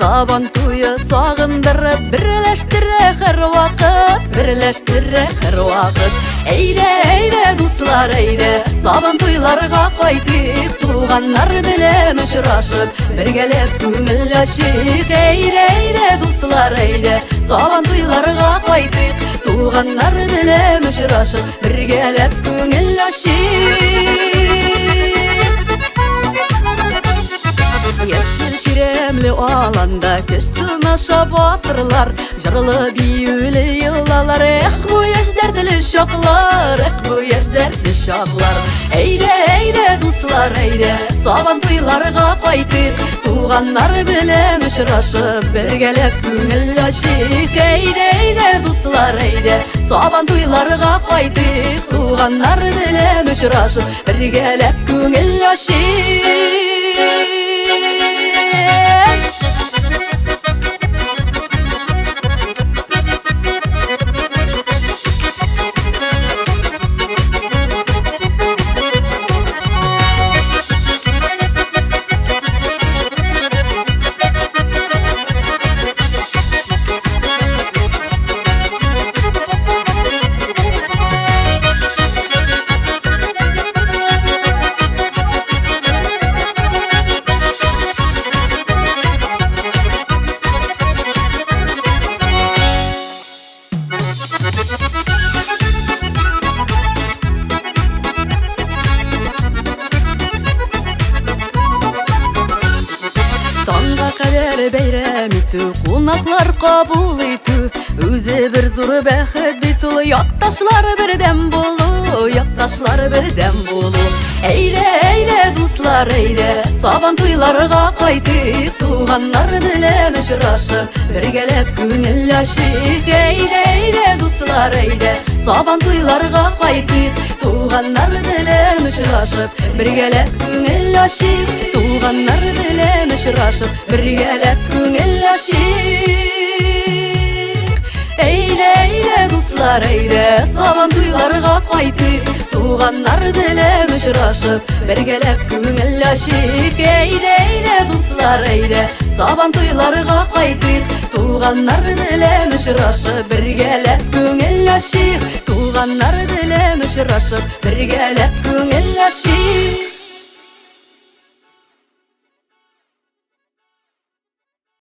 Saban tuyu sağındırıp birleştire her vakit, birleştire her vakit. Eyde dostlar eyde, saban tuylarga qaytık, tuğanlar bilen uçraşıp birgelep köngülleşik. Eyde dostlar eyde, saban tuylarga qaytık, tuğanlar bilen uçraşıp birgelep köngülleşik. Yeşil şiremli alanda köşsün aşa batırlar, jırlı büyülü yıllalar. Bu yaş dertli şoklar, bu yaş dertli şoklar. Eyde dostlar eyde, saban tuylarga qaytıp, tuğanlar bilen uçraşıp birgelep köngülleşik. Eyde dostlar eyde, saban tuylarga qaytıp, tuğanlar bilen uçraşıp birgelep köngülleşik. Kader beyrem etü, konaklar kabul etü, özü bir zor bəxet bitul, yaktaşlar birden bulu, yaktaşlar birden bulu. Eyde dostlar eyde, saban tuylarga qaytıp, tuğanlar bilen uçraşıp birgelep köngülleşik. Eyde dostlar eyde, saban tuylarga qaytıp, tuğanlar bilen uçraşıp birgelep köngülleşik. Tuğanlar bilen uçraşıp birgelep köngülleşik. Eyde dostlar eyde, saban tuylarga qaytıp, tuğanlar bilen uçraşıp birgelep köngülleşik. Eyde dostlar eyde, saban tuylarga qaytıp, tuğanlar bilen uçraşıp birgelep köngülleşik. Tuğanlar bilen uçraşıp birgelep köngülleşik.